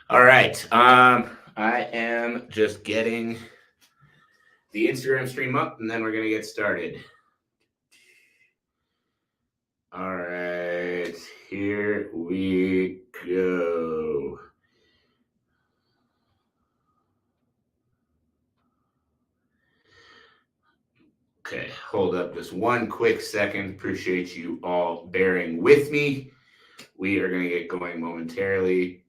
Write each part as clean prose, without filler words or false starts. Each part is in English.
All right. I am just getting the Instagram stream up and then we're going to get started. All right. Here we go. Okay. Hold up just one quick second. Appreciate you all bearing with me. We are going to get going momentarily.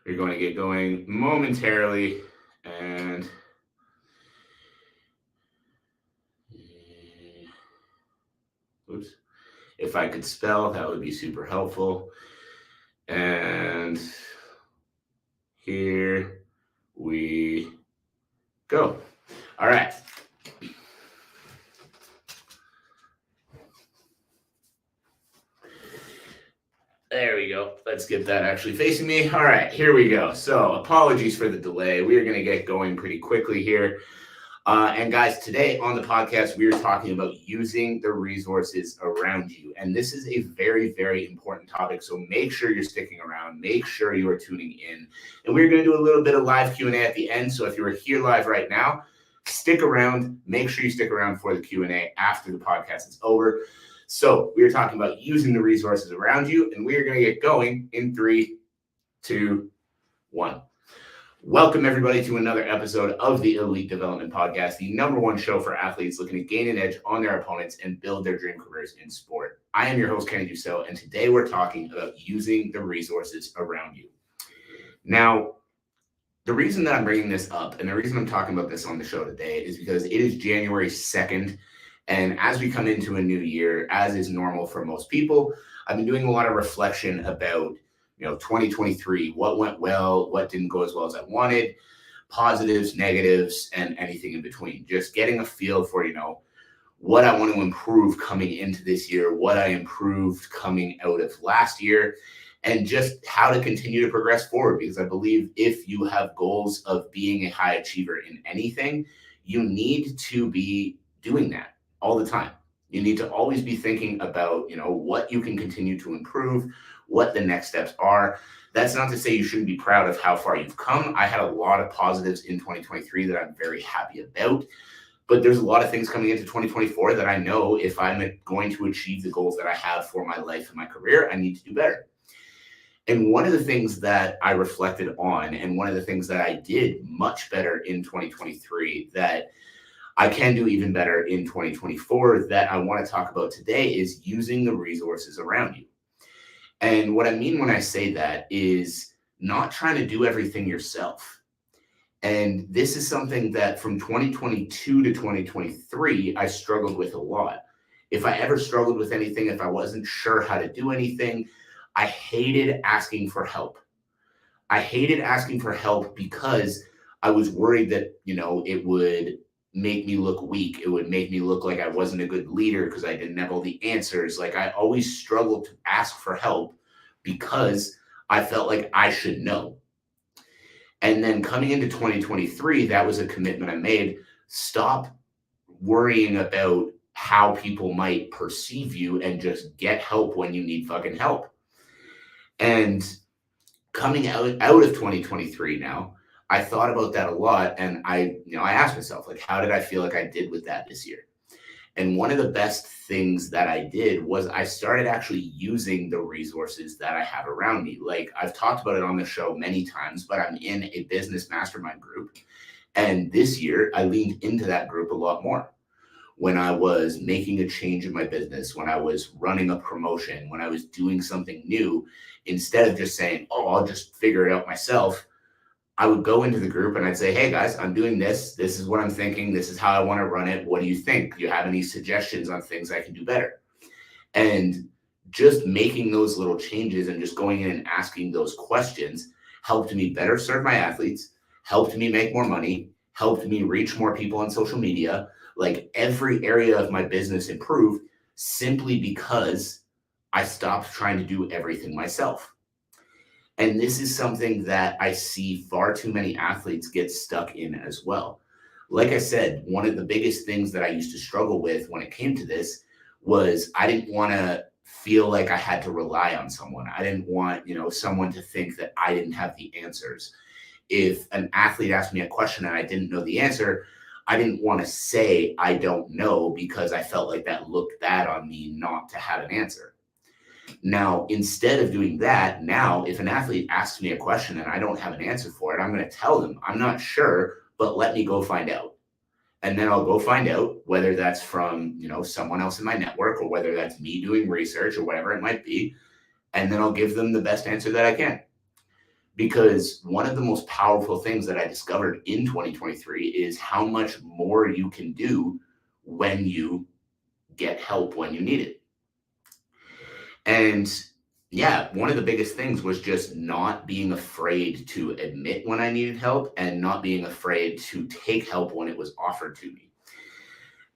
We're going to get going momentarily and oops. If I could spell, that would be super helpful. And here we go. All right. There we go. Let's get that actually facing me. All right, here we go. So, apologies for the delay. We are going to get going pretty quickly here. And guys, today on the podcast, we are talking about using the resources around you. And this is a very, very important topic. So make sure you're sticking around. Make sure you are tuning in. And we're going to do a little bit of live Q&A at the end. So if you're here live right now, stick around. Make sure you stick around for the Q&A after the podcast is over. So we are talking about using the resources around you. And we are going to get going in 3, 2, 1. Welcome, everybody, to another episode of the Elite Development Podcast, the #1 show for athletes looking to gain an edge on their opponents and build their dream careers in sport. I am your host, Kenny Dussault, and today we're talking about using the resources around you. Now, the reason that I'm bringing this up and the reason I'm talking about this on the show today is because it is January 2nd, and as we come into a new year, as is normal for most people, I've been doing a lot of reflection about 2023, what went well, what didn't go as well as I wanted, positives, negatives, and anything in between. Just getting a feel for, what I want to improve coming into this year, what I improved coming out of last year, and just how to continue to progress forward. Because I believe if you have goals of being a high achiever in anything, you need to be doing that all the time. You need to always be thinking about, what you can continue to improve, what the next steps are. That's not to say you shouldn't be proud of how far you've come. I had a lot of positives in 2023 that I'm very happy about, but there's a lot of things coming into 2024 that I know if I'm going to achieve the goals that I have for my life and my career, I need to do better. And one of the things that I reflected on, and one of the things that I did much better in 2023 that I can do even better in 2024 that I want to talk about today is using the resources around you. And what I mean when I say that is not trying to do everything yourself. And this is something that from 2022 to 2023, I struggled with a lot. If I ever struggled with anything, if I wasn't sure how to do anything, I hated asking for help. I hated asking for help because I was worried that, it would make me look weak. It would make me look like I wasn't a good leader because I didn't have all the answers. Like I always struggled to ask for help because I felt like I should know. And then coming into 2023, that was a commitment I made. Stop worrying about how people might perceive you and just get help when you need fucking help. And coming out of 2023 now, I thought about that a lot, and I asked myself, like, how did I feel like I did with that this year? And one of the best things that I did was I started actually using the resources that I have around me. Like I've talked about it on the show many times, but I'm in a business mastermind group. And this year I leaned into that group a lot more. When I was making a change in my business, when I was running a promotion, when I was doing something new, instead of just saying, oh, I'll just figure it out myself, I would go into the group and I'd say, hey guys, I'm doing this. This is what I'm thinking. This is how I want to run it. What do you think? Do you have any suggestions on things I can do better? And just making those little changes and just going in and asking those questions helped me better serve my athletes, helped me make more money, helped me reach more people on social media. Like every area of my business improved simply because I stopped trying to do everything myself. And this is something that I see far too many athletes get stuck in as well. Like I said, one of the biggest things that I used to struggle with when it came to this was I didn't want to feel like I had to rely on someone. I didn't want, someone to think that I didn't have the answers. If an athlete asked me a question and I didn't know the answer, I didn't want to say I don't know because I felt like that looked bad on me not to have an answer. Now, instead of doing that, now if an athlete asks me a question and I don't have an answer for it, I'm going to tell them I'm not sure, but let me go find out. And then I'll go find out whether that's from, someone else in my network or whether that's me doing research or whatever it might be. And then I'll give them the best answer that I can. Because one of the most powerful things that I discovered in 2023 is how much more you can do when you get help when you need it. And yeah, one of the biggest things was just not being afraid to admit when I needed help and not being afraid to take help when it was offered to me.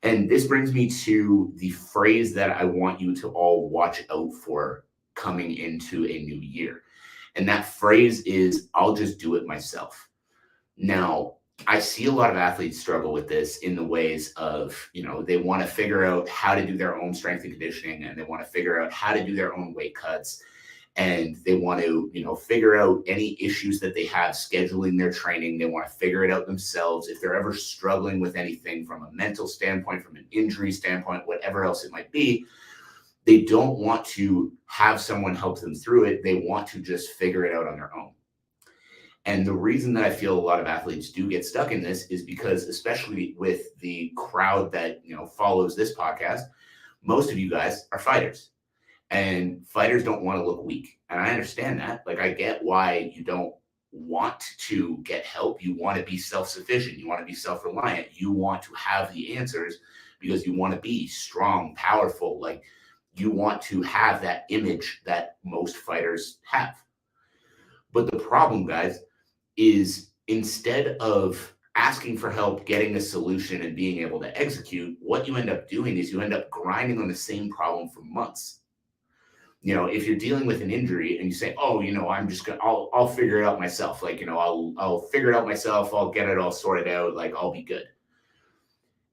And this brings me to the phrase that I want you to all watch out for coming into a new year. And that phrase is, I'll just do it myself. Now, I see a lot of athletes struggle with this in the ways of, they want to figure out how to do their own strength and conditioning, and they want to figure out how to do their own weight cuts. And they want to, figure out any issues that they have scheduling their training. They want to figure it out themselves. If they're ever struggling with anything from a mental standpoint, from an injury standpoint, whatever else it might be, they don't want to have someone help them through it. They want to just figure it out on their own. And the reason that I feel a lot of athletes do get stuck in this is because, especially with the crowd that, follows this podcast, most of you guys are fighters, and fighters don't want to look weak. And I understand that. Like, I get why you don't want to get help. You want to be self-sufficient. You want to be self-reliant. You want to have the answers because you want to be strong, powerful. Like, you want to have that image that most fighters have. But the problem, guys, is instead of asking for help, getting a solution, and being able to execute, what you end up doing is you end up grinding on the same problem for months. If you're dealing with an injury and you say, oh, I'll figure it out myself. Like, I'll figure it out myself. I'll get it all sorted out. Like, I'll be good.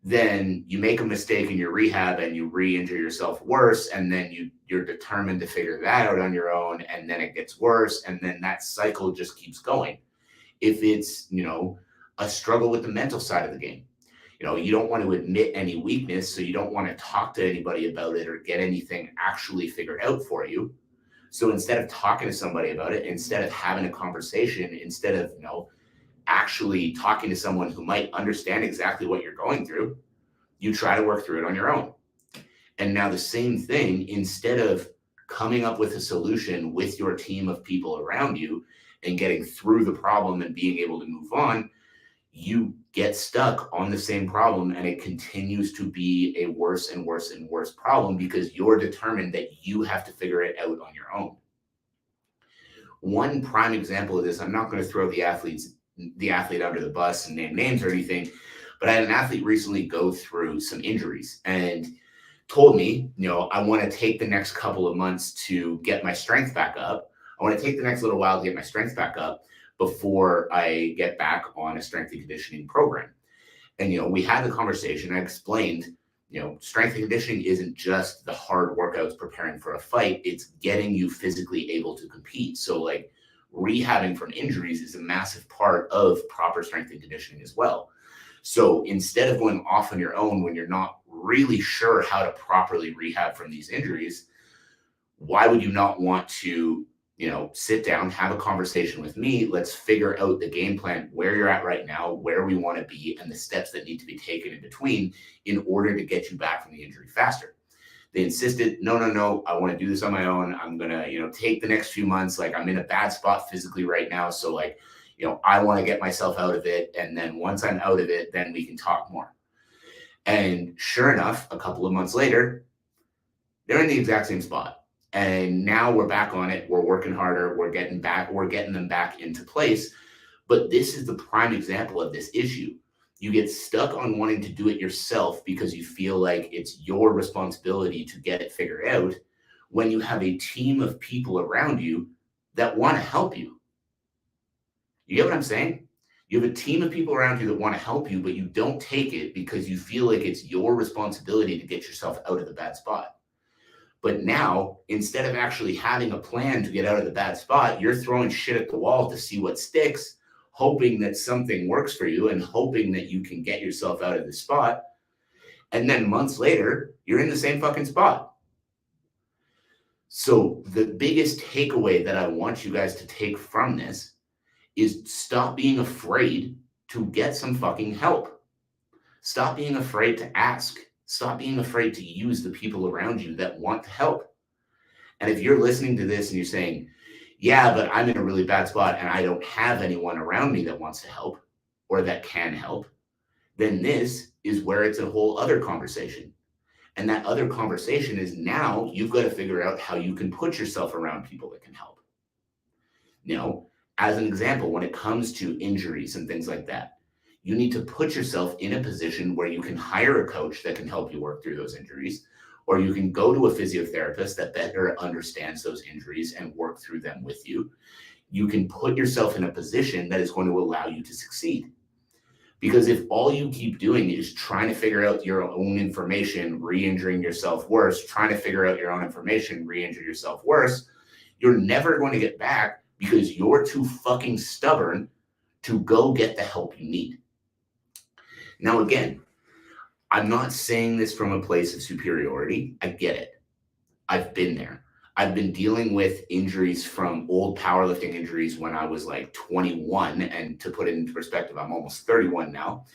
Then you make a mistake in your rehab and you re-injure yourself worse. And then you're determined to figure that out on your own. And then it gets worse. And then that cycle just keeps going. If it's, a struggle with the mental side of the game, you don't want to admit any weakness, so you don't want to talk to anybody about it or get anything actually figured out for you. So instead of talking to somebody about it, instead of having a conversation, instead of, actually talking to someone who might understand exactly what you're going through, you try to work through it on your own. And now the same thing, instead of coming up with a solution with your team of people around you and getting through the problem and being able to move on, you get stuck on the same problem, and it continues to be a worse and worse and worse problem because you're determined that you have to figure it out on your own. One prime example of this, I'm not going to throw the athlete under the bus and name names or anything, but I had an athlete recently go through some injuries and told me, I want to take the next couple of months to get my strength back up. I want to take the next little while to get my strength back up before I get back on a strength and conditioning program. And, we had the conversation. I explained, strength and conditioning isn't just the hard workouts preparing for a fight. It's getting you physically able to compete. So like rehabbing from injuries is a massive part of proper strength and conditioning as well. So instead of going off on your own when you're not really sure how to properly rehab from these injuries, why would you not want to sit down, have a conversation with me? Let's figure out the game plan, where you're at right now, where we want to be, and the steps that need to be taken in between in order to get you back from the injury faster. They insisted, no, I want to do this on my own. I'm going to, take the next few months. Like, I'm in a bad spot physically right now. So like, I want to get myself out of it. And then once I'm out of it, then we can talk more. And sure enough, a couple of months later, they're in the exact same spot. And now we're back on it. We're working harder. We're getting them back into place. But this is the prime example of this issue. You get stuck on wanting to do it yourself because you feel like it's your responsibility to get it figured out, when you have a team of people around you that want to help you. You get what I'm saying? You have a team of people around you that want to help you, but you don't take it because you feel like it's your responsibility to get yourself out of the bad spot. But now, instead of actually having a plan to get out of the bad spot, you're throwing shit at the wall to see what sticks, hoping that something works for you and hoping that you can get yourself out of the spot. And then months later, you're in the same fucking spot. So the biggest takeaway that I want you guys to take from this is stop being afraid to get some fucking help. Stop being afraid to ask. Stop being afraid to use the people around you that want to help. And if you're listening to this and you're saying, yeah, but I'm in a really bad spot and I don't have anyone around me that wants to help or that can help, then this is where it's a whole other conversation. And that other conversation is now you've got to figure out how you can put yourself around people that can help. You know, as an example, when it comes to injuries and things like that, you need to put yourself in a position where you can hire a coach that can help you work through those injuries, or you can go to a physiotherapist that better understands those injuries and work through them with you. You can put yourself in a position that is going to allow you to succeed. Because if all you keep doing is trying to figure out your own information, re-injuring yourself worse, trying to figure out your own information, re-injure yourself worse, you're never going to get back because you're too fucking stubborn to go get the help you need. Now, again, I'm not saying this from a place of superiority. I get it. I've been there. I've been dealing with injuries from old powerlifting injuries when I was like 21. And to put it into perspective, I'm almost 31 now.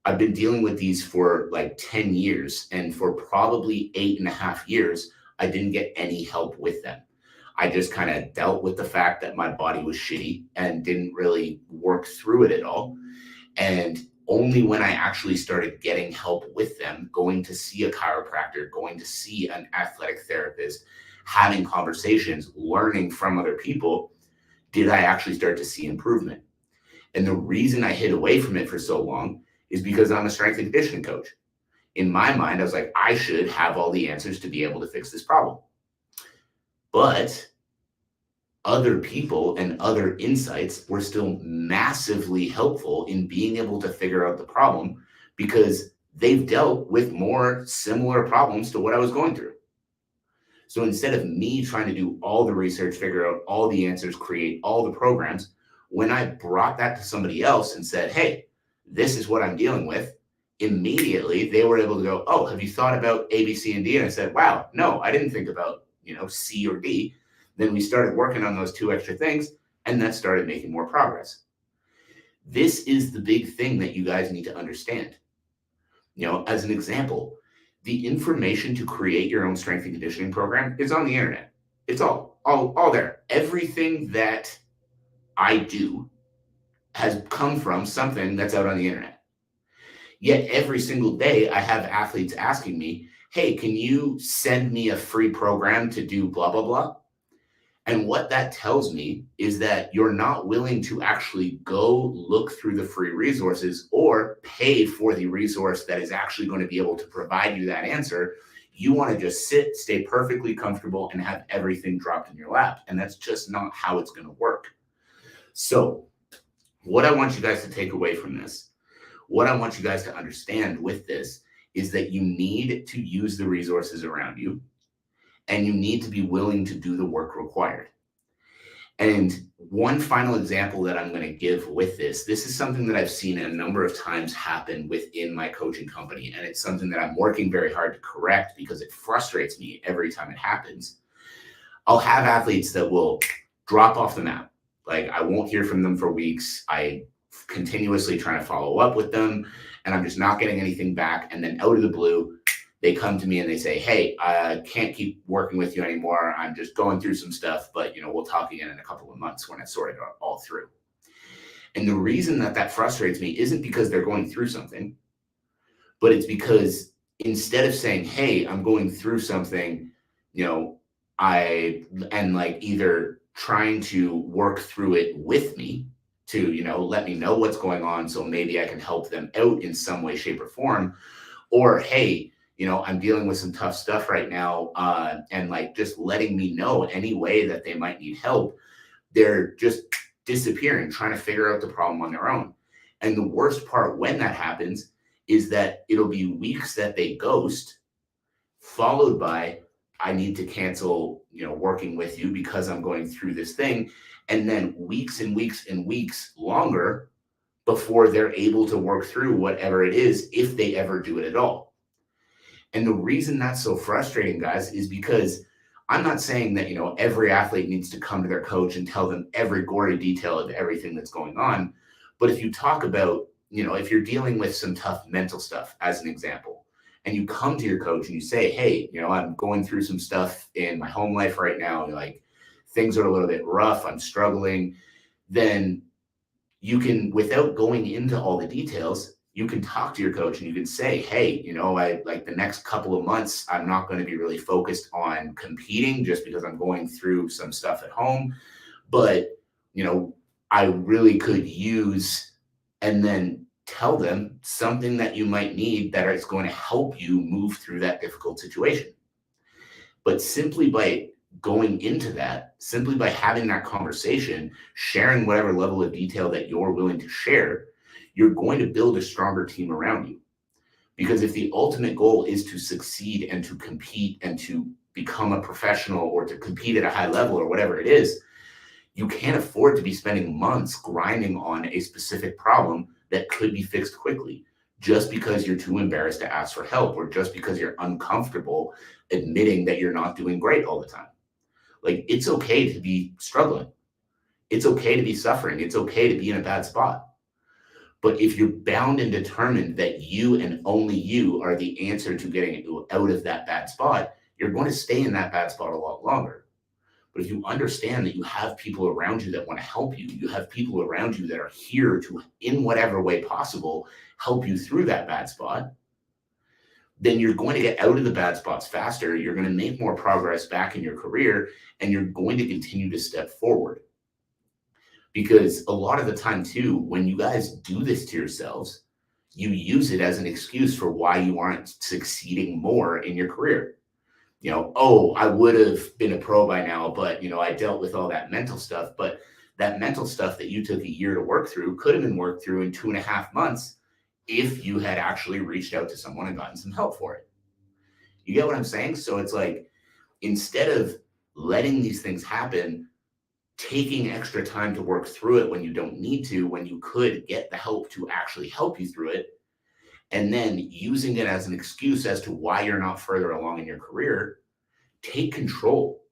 I've been dealing with these for like 10 years. And for probably 8.5 years, I didn't get any help with them. I just kind of dealt with the fact that my body was shitty and didn't really work through it at all. And only when I actually started getting help with them, going to see a chiropractor, going to see an athletic therapist, having conversations, learning from other people, did I actually start to see improvement. And the reason I hid away from it for so long is because I'm a strength and conditioning coach. In my mind, I was like, I should have all the answers to be able to fix this problem. But other people and other insights were still massively helpful in being able to figure out the problem because they've dealt with more similar problems to what I was going through. So instead of me trying to do all the research, figure out all the answers, create all the programs, when I brought that to somebody else and said, hey, this is what I'm dealing with, immediately they were able to go, oh, have you thought about A, B, C, and D? And I said, wow, no, I didn't think about, C or D. Then we started working on those 2 extra things, and that started making more progress. This is the big thing that you guys need to understand. As an example, the information to create your own strength and conditioning program is on the internet. It's all there. Everything that I do has come from something that's out on the internet. Yet every single day I have athletes asking me, hey, can you send me a free program to do blah, blah, blah? And what that tells me is that you're not willing to actually go look through the free resources or pay for the resource that is actually going to be able to provide you that answer. You want to just sit, stay perfectly comfortable, and have everything dropped in your lap. And that's just not how it's going to work. So what I want you guys to take away from this, what I want you guys to understand with this is that you need to use the resources around you. And you need to be willing to do the work required. And one final example that I'm going to give with this is something that I've seen a number of times happen within my coaching company. And it's something that I'm working very hard to correct because it frustrates me every time it happens. I'll have athletes that will drop off the map. Like I won't hear from them for weeks. I continuously trying to follow up with them and I'm just not getting anything back. And then out of the blue, they come to me and they say, hey, I can't keep working with you anymore. I'm just going through some stuff, but we'll talk again in a couple of months when I sort it all through. And the reason that frustrates me isn't because they're going through something, but it's because instead of saying, hey, I'm going through something, either trying to work through it with me to, let me know what's going on. So maybe I can help them out in some way, shape or form, or, hey, I'm dealing with some tough stuff right now. And just letting me know any way that they might need help. They're just disappearing, trying to figure out the problem on their own. And the worst part when that happens is that it'll be weeks that they ghost, followed by, I need to cancel, working with you because I'm going through this thing. And then weeks and weeks and weeks longer before they're able to work through whatever it is, if they ever do it at all. And the reason that's so frustrating, guys, is because I'm not saying that, every athlete needs to come to their coach and tell them every gory detail of everything that's going on. But if you talk about, if you're dealing with some tough mental stuff, as an example, and you come to your coach and you say, hey, I'm going through some stuff in my home life right now, like things are a little bit rough, I'm struggling, then you can, without going into all the details, you can talk to your coach and you can say, hey, I like the next couple of months, I'm not going to be really focused on competing just because I'm going through some stuff at home. But, I really could use, and then tell them something that you might need that is going to help you move through that difficult situation. But simply by going into that, simply by having that conversation, sharing whatever level of detail that you're willing to share, you're going to build a stronger team around you. Because if the ultimate goal is to succeed and to compete and to become a professional or to compete at a high level or whatever it is, you can't afford to be spending months grinding on a specific problem that could be fixed quickly just because you're too embarrassed to ask for help, or just because you're uncomfortable admitting that you're not doing great all the time. Like, it's okay to be struggling. It's okay to be suffering. It's okay to be in a bad spot. But if you're bound and determined that you and only you are the answer to getting out of that bad spot, you're going to stay in that bad spot a lot longer. But if you understand that you have people around you that want to help you, you have people around you that are here to, in whatever way possible, help you through that bad spot, then you're going to get out of the bad spots faster. You're going to make more progress back in your career, and you're going to continue to step forward. Because a lot of the time too, when you guys do this to yourselves, you use it as an excuse for why you aren't succeeding more in your career. Oh, I would have been a pro by now, but, I dealt with all that mental stuff. But that mental stuff that you took a year to work through could have been worked through in 2.5 months if you had actually reached out to someone and gotten some help for it. You get what I'm saying? So it's like, instead of letting these things happen, taking extra time to work through it when you don't need to, when you could get the help to actually help you through it, and then using it as an excuse as to why you're not further along in your career, take control.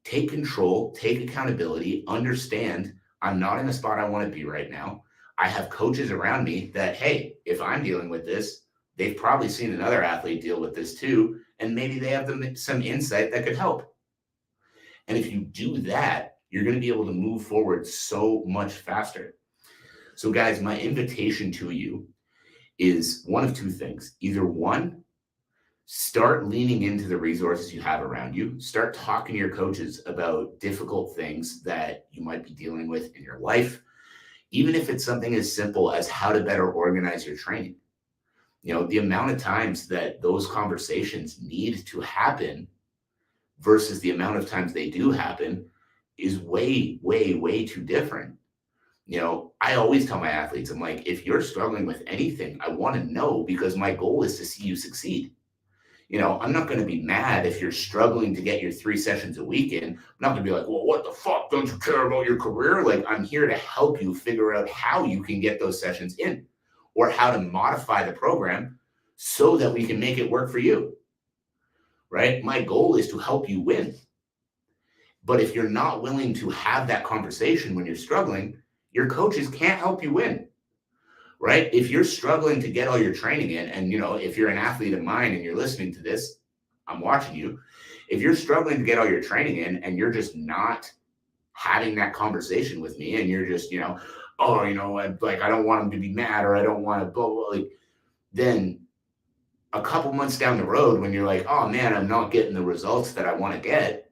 Take control, take accountability, understand I'm not in the spot I want to be right now. I have coaches around me that, hey, if I'm dealing with this, they've probably seen another athlete deal with this too, and maybe they have some insight that could help. And if you do that, you're going to be able to move forward so much faster. So guys, my invitation to you is one of two things. Either one, start leaning into the resources you have around you. Start talking to your coaches about difficult things that you might be dealing with in your life, even if it's something as simple as how to better organize your training. The amount of times that those conversations need to happen versus the amount of times they do happen is way, way, way too different. I always tell my athletes, I'm like, if you're struggling with anything, I want to know, because my goal is to see you succeed. I'm not going to be mad if you're struggling to get your 3 sessions a week in. I'm not going to be like, well, what the fuck? Don't you care about your career? Like, I'm here to help you figure out how you can get those sessions in, or how to modify the program so that we can make it work for you. Right? My goal is to help you win. But if you're not willing to have that conversation when you're struggling, your coaches can't help you win, right? If you're struggling to get all your training in, and, if you're an athlete of mine and you're listening to this, I'm watching you. If you're struggling to get all your training in and you're just not having that conversation with me, and you're just, I don't want them to be mad, or I don't want to blah, blah, like, then a couple months down the road, when you're like, oh man, I'm not getting the results that I want to get,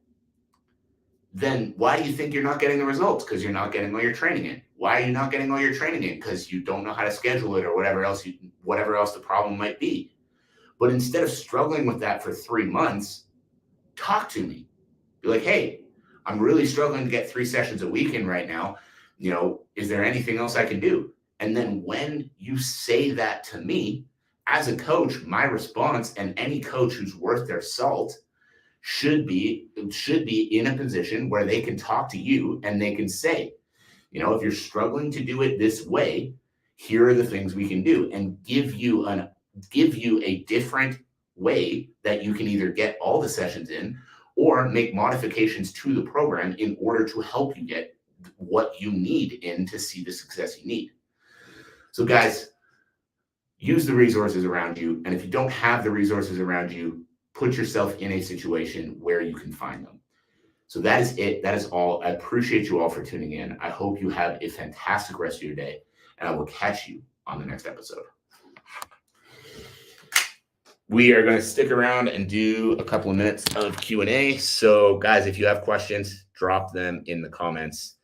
then why do you think you're not getting the results? Because you're not getting all your training in. Why are you not getting all your training in? Because you don't know how to schedule it, or whatever else the problem might be. But instead of struggling with that for 3 months, talk to me. Be like, hey, I'm really struggling to get 3 sessions a week in right now. is there anything else I can do? And then when you say that to me as a coach, my response, and any coach who's worth their salt, should be in a position where they can talk to you and they can say, if you're struggling to do it this way, here are the things we can do, and give you a different way that you can either get all the sessions in or make modifications to the program in order to help you get what you need in to see the success you need. So guys, use the resources around you. And if you don't have the resources around you, put yourself in a situation where you can find them. So that is it. That is all. I appreciate you all for tuning in. I hope you have a fantastic rest of your day, and I will catch you on the next episode. We are going to stick around and do a couple of minutes of Q&A. So guys, if you have questions, drop them in the comments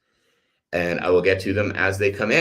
and I will get to them as they come in.